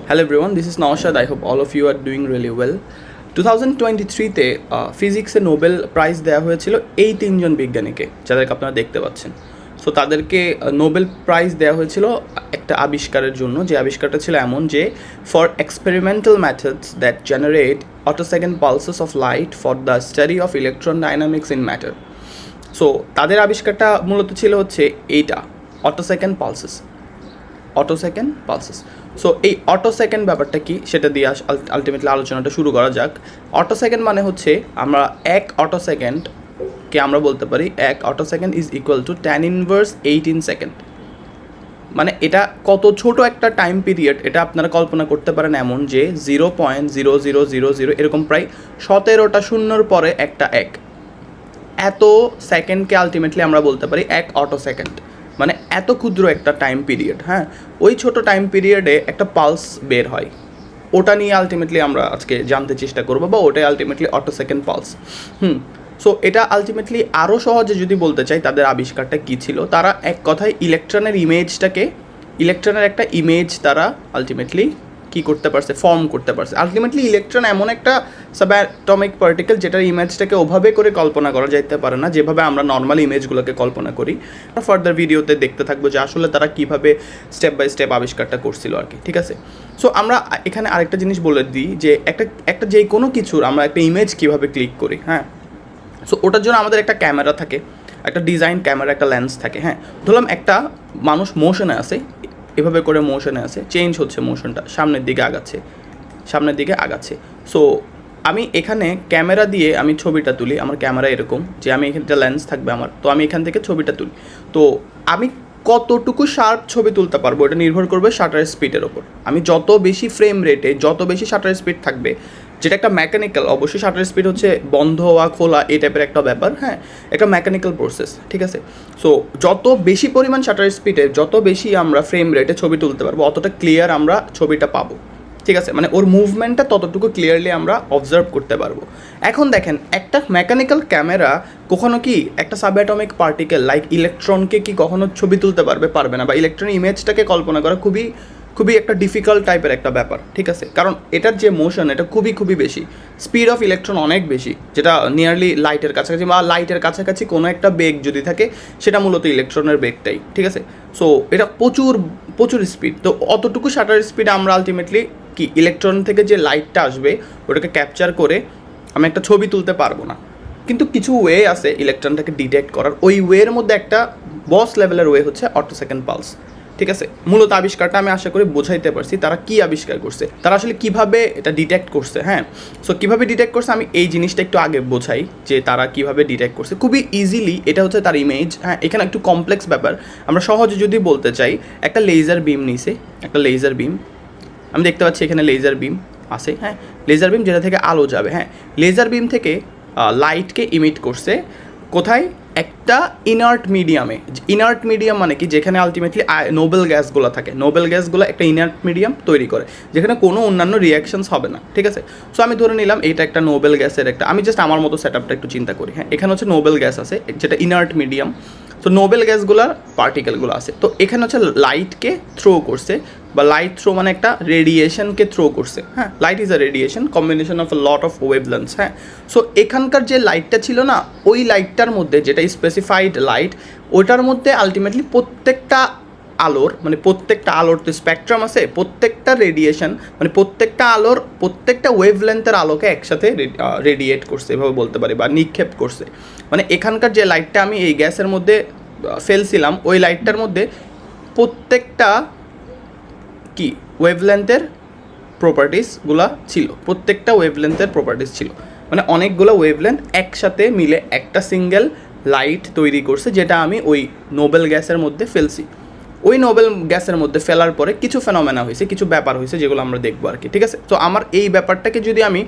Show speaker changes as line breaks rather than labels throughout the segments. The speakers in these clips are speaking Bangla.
Hello everyone, this is Naushad. I hope all of you are doing really well. 2023-তে ফিজিক্সে নোবেল প্রাইজ দেওয়া হয়েছিল এই তিনজন বিজ্ঞানীকে যাদেরকে আপনারা দেখতে পাচ্ছেন। সো তাদেরকে নোবেল প্রাইজ দেওয়া হয়েছিল একটা আবিষ্কারের জন্য, যে আবিষ্কারটা ছিল এমন যে for experimental methods that generate attosecond pulses of light for the study of electron dynamics in matter. So তাদের আবিষ্কারটা মূলত ছিল হচ্ছে এইটা, অটোসেকেন্ড পালসেস। সো এই অটোসেকেন্ড ব্যাপারটা কি সেটা দিয়ে আলটিমেটলি আলোচনাটা শুরু করা যাক। অটোসেকেন্ড মানে হচ্ছে আমরা এক অটোসেকেন্ডকে আমরা বলতে পারি এক অটোসেকেন্ড ইজ ইকুয়াল টু 10⁻18 সেকেন্ড। মানে এটা কত ছোট একটা টাইম পিরিয়ড এটা আপনারা কল্পনা করতে পারেন এমন যে 0.0000 এরকম প্রায় 17টা শূন্যর পরে একটা এক, এত সেকেন্ডকে আলটিমেটলি আমরা বলতে পারি এক অটোসেকেন্ড। মানে এত ক্ষুদ্র একটা টাইম পিরিয়ড, হ্যাঁ, ওই ছোট টাইম পিরিয়ডে একটা পালস বের হয়, ওটা নিয়ে আলটিমেটলি আমরা আজকে জানতে চেষ্টা করবো, বা ওটাই আলটিমেটলি অটোসেকেন্ড পালস। সো এটা আলটিমেটলি আরও সহজে যদি বলতে চাই তাদের আবিষ্কারটা কী ছিল, তারা এক কথায় ইলেকট্রনের একটা ইমেজ তারা আলটিমেটলি কী করতে পারছে, ফর্ম করতে পারছে। আলটিমেটলি ইলেকট্রন এমন একটা সাবঅ্যাটমিক পার্টিকেল যেটার ইমেজটাকে ওভাবে করে কল্পনা করা যাইতে পারে না যেভাবে আমরা নর্মাল ইমেজগুলোকে কল্পনা করি। ফার্দার ভিডিওতে দেখতে থাকবো যে আসলে তারা কীভাবে স্টেপ বাই স্টেপ আবিষ্কারটা করছিল আর কি, ঠিক আছে। সো আমরা এখানে আরেকটা জিনিস বলে দিই যে একটা যে কোনো কিছুর আমরা একটা ইমেজ কীভাবে ক্লিক করি, হ্যাঁ। সো ওটার জন্য আমাদের একটা ক্যামেরা থাকে, একটা ডিজাইন ক্যামেরা, একটা লেন্স থাকে, হ্যাঁ। ধরলাম একটা মানুষ মোশনে আছে, এভাবে করে মোশনে আছে, চেঞ্জ হচ্ছে মোশনটা, সামনের দিকে আগাচ্ছে। সো আমি এখানে ক্যামেরা দিয়ে আমি ছবিটা তুলি, আমার ক্যামেরা এরকম যে আমি এখানে একটা লেন্স থাকবে আমার, তো আমি এখান থেকে ছবিটা তুলি। তো আমি কতটুকু শার্প ছবি তুলতে পারবো এটা নির্ভর করবে শাটার স্পিডের ওপর। আমি যত বেশি ফ্রেম রেটে, যত বেশি শাটার স্পিড থাকবে, যেটা একটা মেকানিক্যাল, অবশ্যই শাটার স্পিড হচ্ছে বন্ধ হওয়া খোলা এই টাইপের একটা ব্যাপার, হ্যাঁ, একটা মেকানিক্যাল প্রসেস, ঠিক আছে। সো যত বেশি পরিমাণ শাটার স্পিডে, যত বেশি আমরা ফ্রেম রেটে ছবি তুলতে পারবো, অতটা ক্লিয়ার আমরা ছবিটা পাবো, ঠিক আছে। মানে ওর মুভমেন্টটা ততটুকু ক্লিয়ারলি আমরা অবজার্ভ করতে পারবো। এখন দেখেন, একটা মেকানিক্যাল ক্যামেরা কখনো কি একটা সাবঅ্যাটমিক পার্টিকেল লাইক ইলেকট্রনকে কি কখনো ছবি তুলতে পারবে না, বা ইলেকট্রন ইমেজটাকে কল্পনা করা খুবই একটা ডিফিকাল্ট টাইপের একটা ব্যাপার, ঠিক আছে। কারণ এটার যে মোশন এটা খুবই বেশি, স্পিড অফ ইলেকট্রন অনেক বেশি, যেটা নিয়ারলি লাইটের কাছাকাছি, বা লাইটের কাছাকাছি কোনো একটা বেগ যদি থাকে সেটা মূলত ইলেকট্রনের বেগটাই, ঠিক আছে। সো এটা প্রচুর স্পিড, তো অতটুকু শাটার স্পিডে আমরা আলটিমেটলি কি ইলেকট্রন থেকে যে লাইটটা আসবে ওটাকে ক্যাপচার করে আমি একটা ছবি তুলতে পারবো না। কিন্তু কিছু ওয়ে আছে ইলেকট্রনটাকে ডিটেক্ট করার, ওই ওয়ের মধ্যে একটা বস লেভেলের ওয়ে হচ্ছে অটোসেকেন্ড পালস, ঠিক আছে। মূলত আবিষ্কারটা আমি আশা করি বোঝাইতে পারছি তারা কি আবিষ্কার করছে, তারা আসলে কিভাবে এটা ডিটেক্ট করছে, হ্যাঁ। সো কীভাবে ডিটেক্ট করছে আমি এই জিনিসটা একটু আগে বোঝাই যে তারা কিভাবে ডিটেক্ট করছে খুবই ইজিলি। এটা হচ্ছে তার ইমেজ, হ্যাঁ। এখানে একটু কমপ্লেক্স ব্যাপার, আমরা সহজে যদি বলতে চাই, একটা লেজার বিম নিছে, একটা লেজার বিম আমি দেখতে পাচ্ছি এখানে লেজার বিম আছে, হ্যাঁ, লেজার বিম যেটা থেকে আলো যাবে, হ্যাঁ। লেজার বিম থেকে লাইটকে ইমিট করছে কোথায়, একটা ইনার্ট মিডিয়াম মানে কি, যেখানে আলটিমেটলি নোবেল গ্যাসগুলো থাকে, নোবেল গ্যাসগুলো একটা ইনার্ট মিডিয়াম তৈরি করে যেখানে কোনো অন্যান্য রিয়াকশনস হবে না, ঠিক আছে। সো আমি ধরে নিলাম এইটা একটা নোবেল গ্যাসের একটা, আমি জাস্ট আমার মতো সেট আপটা একটু চিন্তা করি, হ্যাঁ। এখানে হচ্ছে নোবেল গ্যাস আছে যেটা ইনার্ট মিডিয়াম, তো নোবেল গ্যাসগুলোর পার্টিকেলগুলো আছে, তো এখানে হচ্ছে লাইটকে থ্রো করছে, বা লাইট থ্রো মানে একটা রেডিয়েশনকে থ্রো করছে, হ্যাঁ। Light is a radiation, combination of a lot of wavelengths, হ্যাঁ। সো এখানকার যে লাইটটা ছিল না, ওই লাইটটার মধ্যে যেটা স্পেসিফাইড লাইট, ওইটার মধ্যে আলটিমেটলি প্রত্যেকটা আলোর তো স্পেকট্রাম আছে, প্রত্যেকটা রেডিয়েশন মানে প্রত্যেকটা ওয়েভলেন্থের আলোকে একসাথে রেডিয়েট করছে এভাবে বলতে পারি, বা নিক্ষেপ করছে। মানে এখানকার যে লাইটটা আমি এই গ্যাসের মধ্যে ফেলছিলাম, ওই লাইটটার মধ্যে প্রত্যেকটা কি ওয়েভলেন্থের প্রপার্টিসগুলো ছিল, মানে অনেকগুলো ওয়েভলেন্থ একসাথে মিলে একটা সিঙ্গেল লাইট তৈরি করছে, যেটা আমি ওই নোবেল গ্যাসের মধ্যে ফেলছি। ওই নোবেল গ্যাসের মধ্যে ফেলার পরে কিছু ফেনোমেনা হয়েছে, কিছু ব্যাপার হয়েছে যেগুলো আমরা দেখবো আর কি, ঠিক আছে। তো আমার এই ব্যাপারটাকে যদি আমি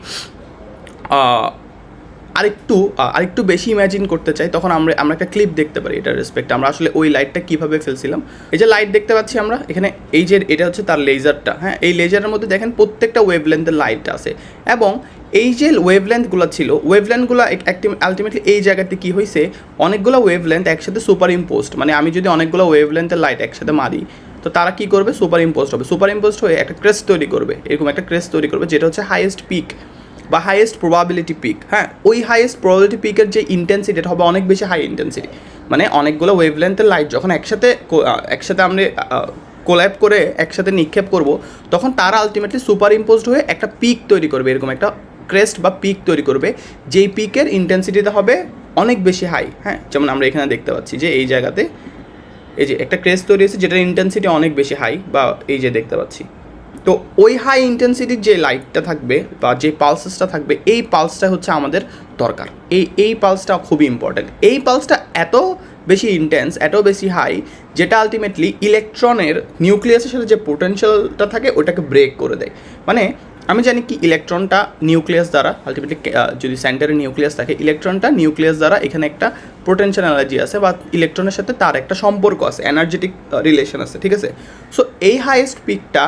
আরেকটু বেশি ইম্যাজিন করতে চাই, তখন আমরা একটা ক্লিপ দেখতে পারি এটার রেসপেক্ট, আমরা আসলে ওই লাইটটা কীভাবে ফেলছিলাম। এই যে লাইট দেখতে পাচ্ছি আমরা এখানে, এই যে এটা হচ্ছে তার লেজারটা, হ্যাঁ। এই লেজারের মধ্যে দেখেন প্রত্যেকটা ওয়েভলেন্থের লাইট আছে, এবং এই যে ওয়েভলেন্থগুলো ছিল, ওয়েভলেন্থগুলো আলটিমেটলি এই জায়গাতে কী হয়েছে, অনেকগুলো ওয়েভলেন্থ একসাথে সুপার ইম্পোজড, মানে আমি যদি অনেকগুলো ওয়েভলেন্থের লাইট একসাথে মারি, তো তারা কী করবে, সুপার ইম্পোজড হবে, সুপার ইম্পোজড হয়ে একটা ক্রেস্ট তৈরি করবে, এরকম একটা ক্রেস্ট তৈরি করবে যেটা হচ্ছে হাইয়েস্ট পিক বা হাইয়েস্ট প্রবাবিলিটি পিক। হ্যাঁ, ওই হাইয়েস্ট প্রবাবিলিটি পিকের যে ইন্টেন্সিটি এটা হবে অনেক বেশি হাই ইন্টেন্সিটি, মানে অনেকগুলো ওয়েভলেন্থের লাইট যখন একসাথে আমরা কোল্যাব করে একসাথে নিক্ষেপ করব, তখন তারা আলটিমেটলি সুপার ইম্পোজড হয়ে একটা পিক তৈরি করবে, এরকম একটা ক্রেস্ট বা পিক তৈরি করবে, যেই পিকের ইন্টেন্সিটিটা হবে অনেক বেশি হাই। হ্যাঁ, যেমন আমরা এখানে দেখতে পাচ্ছি যে এই জায়গাতে এই যে একটা ক্রেস্ট তৈরি হয়েছে যেটার ইন্টেন্সিটি অনেক বেশি হাই, বা এই যে দেখতে পাচ্ছি। তো ওই হাই ইন্টেন্সিটির যে লাইটটা থাকবে বা যে পালসেসটা থাকবে, এই পালসটা হচ্ছে আমাদের দরকার, এই পালসটা খুবই ইম্পর্ট্যান্ট। এই পালসটা এত বেশি ইন্টেন্স, এত বেশি হাই, যেটা আলটিমেটলি ইলেকট্রনের নিউক্লিয়াসের সাথে যে পোটেনশিয়ালটা থাকে ওটাকে ব্রেক করে দেয়। মানে আমি জানি কি ইলেকট্রনটা নিউক্লিয়াস দ্বারা আলটিমেটলি, যদি সেন্টারে নিউক্লিয়াস থাকে, ইলেকট্রনটা নিউক্লিয়াস দ্বারা এখানে একটা পোটেনশিয়াল এনার্জি আছে বা ইলেকট্রনের সাথে তার একটা সম্পর্ক আছে, এনার্জেটিক রিলেশন আছে, ঠিক আছে। সো এই হাইয়েস্ট পিকটা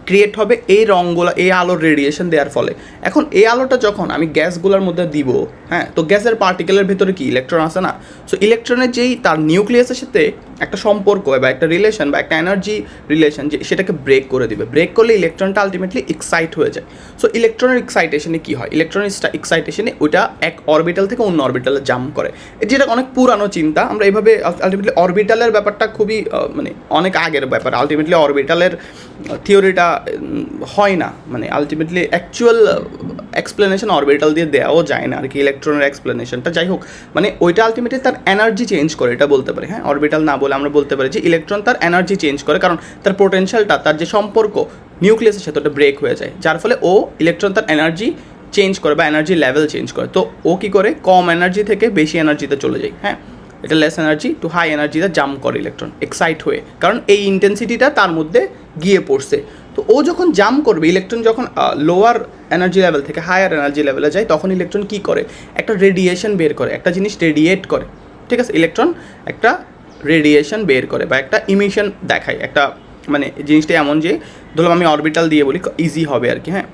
ক্রিয়েট হবে এই রঙগুলো, এই আলোর রেডিয়েশন দেওয়ার ফলে। এখন এই আলোটা যখন আমি গ্যাসগুলোর মধ্যে দিব, হ্যাঁ, তো গ্যাসের পার্টিকেলের ভেতরে কি ইলেকট্রন আছে না? সো ইলেকট্রনের যেই তার নিউক্লিয়াসের সাথে একটা সম্পর্ক বা একটা রিলেশন বা একটা এনার্জি রিলেশন, যে সেটাকে ব্রেক করে দিবে। ব্রেক করলে ইলেকট্রনটা আলটিমেটলি এক্সাইট হয়ে যায়। সো ইলেকট্রনের এক্সাইটেশনে কী হয়, ইলেকট্রনের এক্সাইটেশনে ওইটা এক অরবিটাল থেকে অন্য অরবিটালে জাম্প করে, যেটা অনেক পুরানো চিন্তা। আমরা এইভাবে আলটিমেটলি অরবিটালের ব্যাপারটা খুবই মানে অনেক আগের ব্যাপার। আলটিমেটলি অরবিটালের থিওরিটা হয় না, মানে আলটিমেটলি অ্যাকচুয়াল এক্সপ্লেনেশন অরবিটাল দিয়ে দেওয়াও যায় না আর কি, ইলেকট্রনের এক্সপ্লেনেশনটা। যাই হোক, মানে ওইটা আলটিমেটলি তার এনার্জি চেঞ্জ করে, এটা বলতে পারি। হ্যাঁ, অরবিটাল না বলে আমরা বলতে পারি যে ইলেকট্রন তার এনার্জি চেঞ্জ করে, কারণ তার পোটেনশিয়ালটা, তার যে সম্পর্ক নিউক্লিয়াসের সাথে ওটা ব্রেক হয়ে যায়, যার ফলে ও ইলেকট্রন তার এনার্জি চেঞ্জ করে বা এনার্জি লেভেল চেঞ্জ করে। তো ও কী করে, কম এনার্জি থেকে বেশি এনার্জিতে চলে যায়। হ্যাঁ, এটা লেস এনার্জি টু হাই এনার্জিতে জাম্প করে ইলেকট্রন এক্সাইট হয়ে, কারণ এই ইন্টেন্সিটিটা তার মধ্যে গিয়ে পড়ছে। তো ও যখন জাম্প করবে, ইলেকট্রন যখন লোয়ার এনার্জি লেভেল থেকে হায়ার এনার্জি লেভেলে যায়, তখন ইলেকট্রন কী করে, একটা রেডিয়েশন বের করে, একটা জিনিস রেডিয়েট করে, ঠিক আছে। ইলেকট্রন একটা রেডিয়েশন বের করে বা একটা ইমিশন দেখায়, একটা মানে জিনিসটা এমন যে ধরলাম আমি অরবিটাল দিয়ে বলি, ইজি হবে আর কি। হ্যাঁ,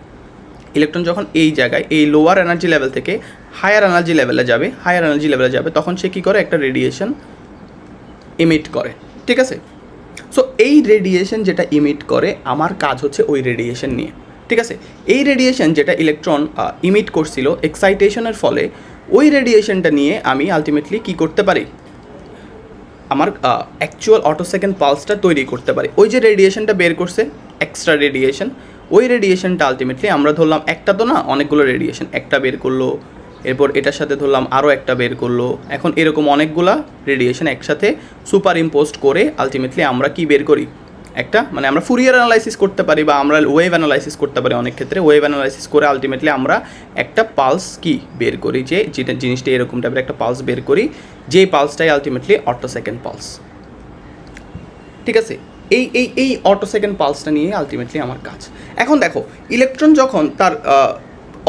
ইলেকট্রন যখন এই জায়গায় এই লোয়ার এনার্জি লেভেল থেকে হায়ার এনার্জি লেভেলে যাবে, তখন সে কী করে, একটা রেডিয়েশন ইমিট করে, ঠিক আছে। সো এই রেডিয়েশন যেটা ইমিট করে, আমার কাজ হচ্ছে ওই রেডিয়েশন নিয়ে, ঠিক আছে। এই রেডিয়েশন যেটা ইলেকট্রন ইমিট করছিল এক্সাইটেশনের ফলে, ওই রেডিয়েশনটা নিয়ে আমি আলটিমেটলি কী করতে পারি, আমার অ্যাকচুয়াল অটোসেকেন্ড পালসটা তৈরি করতে পারি। ওই যে রেডিয়েশনটা বের করছে, এক্সট্রা রেডিয়েশন, ওই রেডিয়েশনটা আলটিমেটলি আমরা ধরলাম একটা তো না, অনেকগুলো রেডিয়েশন, একটা বের করলো, এরপর এটার সাথে ধরলাম আরও একটা বের করলো, এখন এরকম অনেকগুলা রেডিয়েশন একসাথে সুপার ইম্পোজড করে আলটিমেটলি আমরা কি বের করি, একটা মানে আমরা ফুরিয়ার অ্যানালাইসিস করতে পারি বা আমরা ওয়েভ অ্যানালাইসিস করতে পারি। অনেক ক্ষেত্রে ওয়েভ অ্যানালাইসিস করে আলটিমেটলি আমরা একটা পালস কি বের করি, যে যেটা জিনিসটা এরকম টাইপের একটা পালস বের করি, যেই পালসটাই আলটিমেটলি অটোসেকেন্ড পালস, ঠিক আছে। এই অটোসেকেন্ড পালসটা নিয়ে আলটিমেটলি আমার কাজ। এখন দেখো, ইলেকট্রন যখন তার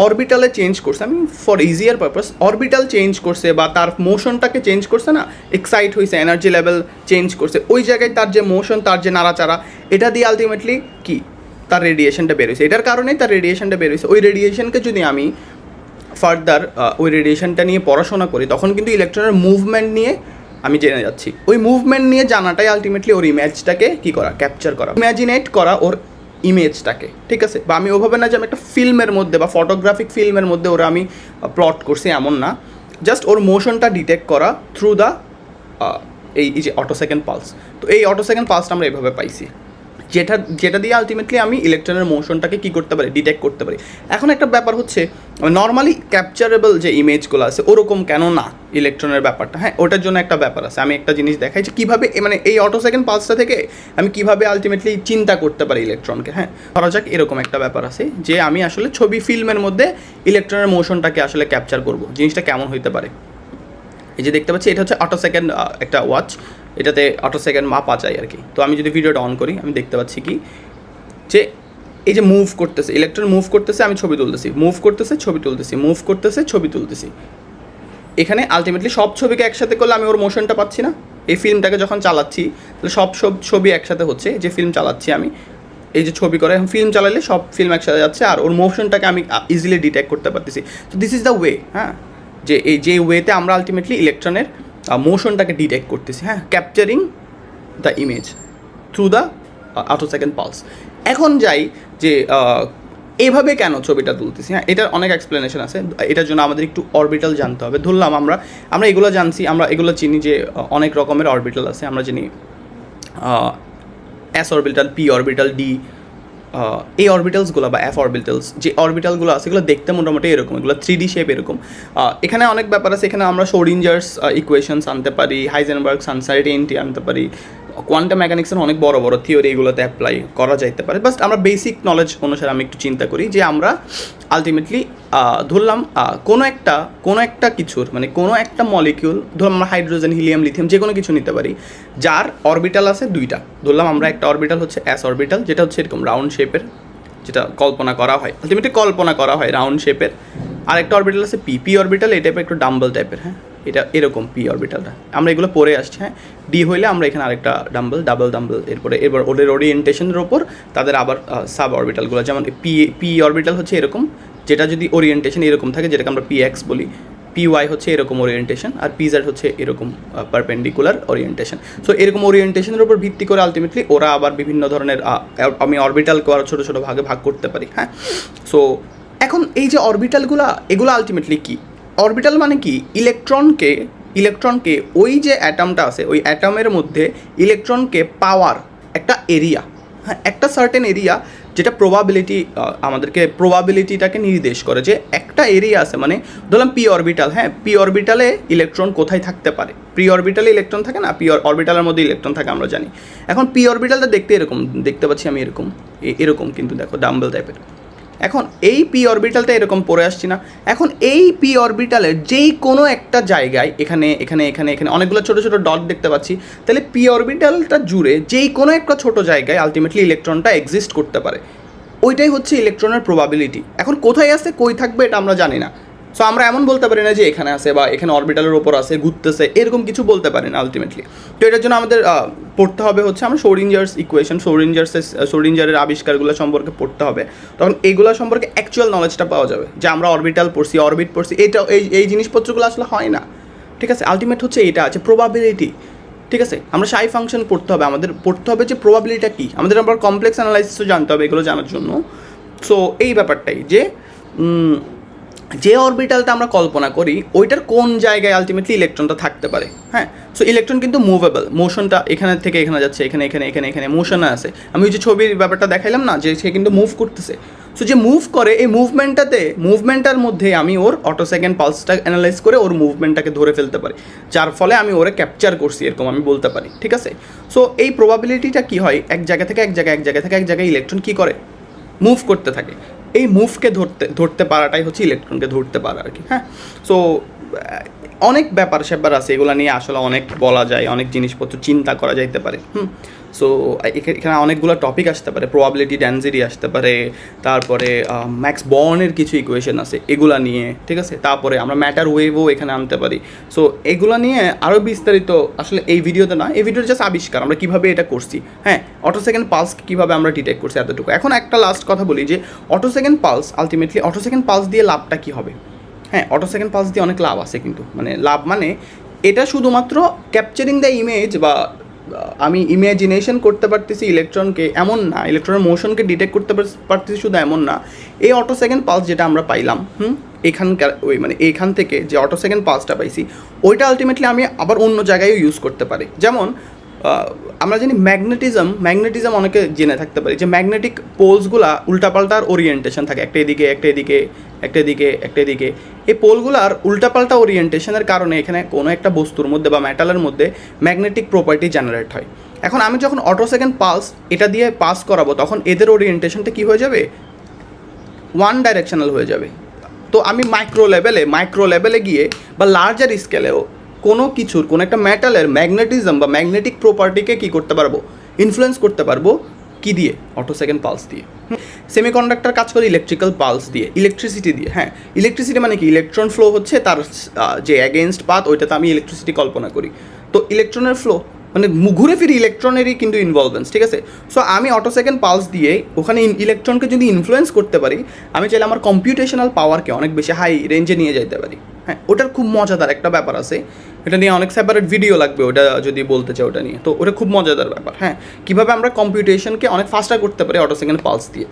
অরবিটালে চেঞ্জ করছে, আমি for easier purpose orbital change করছে বা তার মোশনটাকে চেঞ্জ করছে না, এক্সাইট হয়েছে, এনার্জি লেভেল চেঞ্জ করছে, ওই জায়গায় তার যে মোশন, তার যে নাড়াচাড়া, এটা দিয়ে আলটিমেটলি কি তার রেডিয়েশনটা বের হয়েছে, এটার কারণেই তার রেডিয়েশনটা বের হয়েছে। ওই রেডিয়েশনকে যদি আমি ফার্দার ওই রেডিয়েশনটা নিয়ে পড়াশোনা করি, তখন কিন্তু ইলেকট্রনের মুভমেন্ট নিয়ে আমি জেনে যাচ্ছি। ওই মুভমেন্ট নিয়ে জানাটাই আলটিমেটলি ওর ইমেজটাকে কী করা, ক্যাপচার করা, ইম্যাজিনেট করা ওর ইমেজটাকে, ঠিক আছে। বা আমি ওভাবে না যে আমি একটা ফিল্মের মধ্যে বা ফটোগ্রাফিক ফিল্মের মধ্যে ওরা আমি প্লট করছি, এমন না, জাস্ট ওর মোশনটা ডিটেক্ট করা থ্রু দ্য এই যে অটোসেকেন্ড পালস। তো এই অটোসেকেন্ড পালসটা আমরা এইভাবে পাইছি, যেটা দিয়ে আলটিমেটলি আমি ইলেকট্রনের মোশনটাকে কী করতে পারি, ডিটেক্ট করতে পারি। এখন একটা ব্যাপার হচ্ছে, নর্মালি ক্যাপচারেবল যে ইমেজগুলো আছে ওরকম কেন না ইলেকট্রনের ব্যাপারটা। হ্যাঁ, ওটার জন্য একটা ব্যাপার আছে। আমি একটা জিনিস দেখাই যে কীভাবে মানে এই অটোসেকেন্ড পালসটা থেকে আমি কীভাবে আলটিমেটলি চিন্তা করতে পারি ইলেকট্রনকে। হ্যাঁ, ধরা যাক এরকম একটা ব্যাপার আছে যে আমি আসলে ছবি ফিল্মের মধ্যে ইলেকট্রনের মোশনটাকে আসলে ক্যাপচার করব, জিনিসটা কেমন হইতে পারে। এই যে দেখতে পাচ্ছি, এটা হচ্ছে অটোসেকেন্ড একটা ওয়াচ, এটাতে অটোসেকেন্ড মাপা যায় আর কি। তো আমি যদি ভিডিওটা অন করি, আমি দেখতে পাচ্ছি কি যে এই যে মুভ করতেছে, ইলেকট্রন মুভ করতেছে, আমি ছবি তুলতেছি, মুভ করতেছে, ছবি তুলতেছি, মুভ করতেছে, ছবি তুলতেছি। এখানে আলটিমেটলি সব ছবিকে একসাথে করলে আমি ওর মোশনটা পাচ্ছি না। এই ফিল্মটাকে যখন চালাচ্ছি, তাহলে সব ছবি একসাথে হচ্ছে। যে ফিল্ম চালাচ্ছি আমি, এই যে ছবি করে, এখন ফিল্ম চালালে সব ফিল্ম একসাথে যাচ্ছে, আর ওর মোশনটাকে আমি ইজিলি ডিটেক্ট করতে পারতেছি। তো দিস ইজ দ্য ওয়ে, হ্যাঁ, যে এই যে ওয়েতে আমরা আলটিমেটলি ইলেকট্রনের মোশনটাকে ডিটেক্ট করতেছি, হ্যাঁ, capturing the image through the attosecond pulse. এখন যাই যে এভাবে কেন ছবিটা তুলতেছি, হ্যাঁ এটার অনেক এক্সপ্লেনেশন আছে। এটার জন্য আমাদের একটু অরবিটাল জানতে হবে। ধরলাম আমরা এগুলো জানছি, আমরা এগুলো চিনি যে অনেক রকমের অরবিটাল আছে। আমরা জানি S orbital, P orbital, D, এই অরবিটালসগুলো বা এফ অরবিটালস যে অরবিটালগুলো আছে এগুলো দেখতে মোটামুটি এরকম, এগুলো 3D শেপ এরকম। এখানে অনেক ব্যাপার আছে, এখানে আমরা শোডিঞ্জার্স ইকুয়েশনস আনতে পারি, হাইজেনবার্গ আনসার্টেইনটি আনতে পারি, কোয়ান্টাম মেকানিক্সের অনেক বড় বড় থিওরি এগুলোতে অ্যাপ্লাই করা যাইতে পারে। বাট আমরা বেসিক নলেজ অনুসারে আমি একটু চিন্তা করি যে আমরা আলটিমেটলি ধরলাম কোনো একটা কিছুর মানে কোনো একটা মলিকিউল, ধরলাম আমরা হাইড্রোজেন, হিলিয়াম, লিথিয়াম যে কোনো কিছু নিতে পারি যার অরবিটাল আছে 2টা। ধরলাম আমরা একটা অরবিটাল হচ্ছে এস অরবিটাল, যেটা হচ্ছে এরকম রাউন্ড শেপের, যেটা কল্পনা করা হয় আলটিমেটলি রাউন্ড শেপের। আর একটা অরবিটাল আছে পি অরবিটাল, এই টাইপের একটু ডাম্বল টাইপের, হ্যাঁ এটা এরকম পি অরবিটালটা আমরা এগুলো পরে আসছি। হ্যাঁ ডি হইলে আমরা এখানে আরেকটা ডাবল ডাম্বল, এবার ওদের ওরিয়েন্টেশনের ওপর তাদের আবার সাব অরবিটালগুলো, যেমন পি অরবিটাল হচ্ছে এরকম, যেটা যদি ওরিয়েন্টেশন এরকম থাকে যেটাকে আমরা পি এক্স বলি, পি ওয়াই হচ্ছে এরকম ওরিয়েন্টেশন, আর পি জেড হচ্ছে এরকম পারপেন্ডিকুলার ওরিয়েন্টেশন। সো এরকম ওরিয়েন্টেশনের উপর ভিত্তি করে আলটিমেটলি ওরা আবার বিভিন্ন ধরনের আমি অরবিটালকে আরও ছোটো ছোটো ভাগে ভাগ করতে পারি। হ্যাঁ সো এখন এই যে অরবিটালগুলো এগুলো আলটিমেটলি কি? অরবিটাল মানে কি? ইলেকট্রনকে ওই যে অ্যাটমটা আছে ওই অ্যাটমের মধ্যে ইলেকট্রনকে পাওয়ার একটা এরিয়া, হ্যাঁ একটা সার্টেন এরিয়া, যেটা আমাদেরকে প্রবাবিলিটিটাকে নির্দেশ করে যে একটা এরিয়া আছে। মানে ধরলাম পি অরবিটাল, হ্যাঁ পি অরবিটালে ইলেকট্রন কোথায় থাকতে পারে? পি অরবিটালে ইলেকট্রন থাকে না, পি অরবিটালের মধ্যে ইলেকট্রন থাকে আমরা জানি। এখন পি অরবিটালটা দেখতে এরকম দেখতে পাচ্ছি আমি, এরকম কিন্তু দেখো ডাম্বল টাইপের। এখন এই পি অরবিটালটা এরকম পড়ে আসছি না? এখন এই পি অরবিটালের যেই কোনো একটা জায়গায় এখানে এখানে এখানে এখানে অনেকগুলো ছোটো ছোটো ডট দেখতে পাচ্ছি, তাহলে পি অরবিটালটা জুড়ে যেই কোনো একটা ছোটো জায়গায় আলটিমেটলি ইলেকট্রনটা এক্সিস্ট করতে পারে। ওইটাই হচ্ছে ইলেকট্রনের প্রবাবিলিটি। এখন কোথায় আছে কই থাকবে এটা আমরা জানি না। সো আমরা এমন বলতে পারি না যে এখানে আছে বা এখানে অরবিটালের ওপর আছে ঘুরতেছে, এরকম কিছু বলতে পারি না আলটিমেটলি। তো এটার জন্য আমাদের পড়তে হবে হচ্ছে আমরা শোডিঞ্জার্স ইকুয়েশন, শোডিঞ্জারের আবিষ্কারগুলো সম্পর্কে পড়তে হবে। তখন এইগুলো সম্পর্কে অ্যাকচুয়াল নলেজটা পাওয়া যাবে যে আমরা অরবিটাল পড়ছি, অরবিট পড়ছি, এটা এই জিনিসপত্রগুলো আসলে হয় না। ঠিক আছে, আলটিমেট হচ্ছে এটা আছে প্রবাবিলিটি। ঠিক আছে, আমরা সাই ফাংশন পড়তে হবে, আমাদের পড়তে হবে যে প্রবাবিলিটিটা কী, আমাদের আবার কমপ্লেক্স অ্যানালাইসিসও জানতে হবে এগুলো জানার জন্য। সো এই ব্যাপারটাই যে অরবিটালটা আমরা কল্পনা করি ওইটার কোন জায়গায় আলটিমেটলি ইলেকট্রনটা থাকতে পারে। হ্যাঁ সো ইলেকট্রন কিন্তু মুভেবল, মোশনটা এখানে থেকে এখানে যাচ্ছে, এখানে এখানে এখানে এখানে মোশনে আছে। আমি ওই যে ছবির ব্যাপারটা দেখাইলাম না যে সে কিন্তু মুভ করতেছে। সো যে মুভ করে এই মুভমেন্টটার মধ্যে আমি ওর অটোসেকেন্ড পালসটা অ্যানালাইজ করে ওর মুভমেন্টটাকে ধরে ফেলতে পারি, যার ফলে আমি ওরে ক্যাপচার করছি এরকম আমি বলতে পারি। ঠিক আছে, সো এই প্রবাবিলিটিটা কী হয়, এক জায়গা থেকে এক জায়গায় ইলেকট্রন কী করে, মুভ করতে থাকে। এই মুভকে ধরতে পারাটাই হচ্ছে ইলেকট্রনকে ধরতে পারা আর কি। হ্যাঁ সো অনেক ব্যাপার স্যাপার আছে, এগুলো নিয়ে আসলে অনেক বলা যায়, অনেক জিনিসপত্র চিন্তা করা যাইতে পারে। সো এখানে অনেকগুলো টপিক আসতে পারে, প্রবাবিলিটি ডেনসিটি আসতে পারে, তারপরে ম্যাক্স বর্নের কিছু ইকুয়েশন আছে এগুলা নিয়ে। ঠিক আছে, তারপরে আমরা ম্যাটার ওয়েভও এখানে আনতে পারি। সো এগুলো নিয়ে আরও বিস্তারিত আসলে এই ভিডিওতে না, এই ভিডিওর জাস্ট আবিষ্কার আমরা কীভাবে এটা করছি। হ্যাঁ অটোসেকেন্ড পালস কীভাবে আমরা ডিটেক্ট করছি এতটুকু। এখন একটা লাস্ট কথা বলি যে অটোসেকেন্ড পালস আলটিমেটলি অটোসেকেন্ড পালস দিয়ে লাভটা কী হবে। হ্যাঁ অটোসেকেন্ড পালস দিয়ে অনেক লাভ আছে, কিন্তু লাভ মানে এটা শুধুমাত্র ক্যাপচারিং দ্য ইমেজ বা আমি ইমাজিনেশন করতে পারতেছি ইলেকট্রনকে এমন না, ইলেকট্রনের মোশনকে ডিটেক্ট করতে পারতেছি শুধু এমন না। এই অটোসেকেন্ড পালস যেটা আমরা পাইলাম এখানকার এইখান থেকে যে অটোসেকেন্ড পালসটা পাইছি ওইটা আলটিমেটলি আমি আবার অন্য জায়গায়ও ইউজ করতে পারি। যেমন আমরা জানি ম্যাগনেটিজম অনেকে জেনে থাকতে পারি যে ম্যাগনেটিক পোলসগুলা উল্টাপাল্টার ওরিয়েন্টেশন থাকে, একটা এদিকে। এই পোলগুলার উল্টাপাল্টা ওরিয়েন্টেশনের কারণে এখানে কোনো একটা বস্তুর মধ্যে বা মেটালের মধ্যে ম্যাগনেটিক প্রপার্টি জেনারেট হয়। এখন আমি যখন অটোসেকেন্ড পালস এটা দিয়ে পাস করাবো তখন এদের ওরিয়েন্টেশনটা কী হয়ে যাবে, ওয়ান ডাইরেকশনাল হয়ে যাবে। তো আমি মাইক্রো লেভেলে গিয়ে বা লার্জার স্কেলেও কোনো একটা মেটালের ম্যাগনেটিজম বা ম্যাগনেটিক প্রপার্টিকে কী করতে পারবো, ইনফ্লুয়েন্স করতে পারবো কী দিয়ে, অটোসেকেন্ড পালস দিয়ে। সেমিকন্ডাক্টর কাজ করে ইলেকট্রিক্যাল পালস দিয়ে, ইলেকট্রিসিটি দিয়ে। হ্যাঁ ইলেকট্রিসিটি মানে কি, ইলেকট্রন ফ্লো হচ্ছে তার যে অ্যাগেনস্ট পাথ ওইটাতে আমি ইলেকট্রিসিটি কল্পনা করি। তো ইলেকট্রনের ফ্লো মানে ঘুরে ফিরে ইলেকট্রনেরই কিন্তু ইনভলভেন্স। ঠিক আছে, সো আমি অটোসেকেন্ড পালস দিয়ে ওখানে ইলেকট্রনকে যদি ইনফ্লুয়েন্স করতে পারি আমি চাইলে আমার কম্পিউটেশনাল পাওয়ারকে অনেক বেশি হাই রেঞ্জে নিয়ে যেতে পারি। হ্যাঁ, ওটার খুব মজাদার একটা ব্যাপার আছে, এটা নিয়ে অনেক সেপারেট ভিডিও লাগবে ওটা যদি বলতে চাই ওটা নিয়ে। তো ওটা খুব মজাদার ব্যাপার। হ্যাঁ, কীভাবে আমরা কম্পিউটেশনকে অনেক ফাস্টার করতে পারি অটো সেকেন্ড পালস দিয়ে।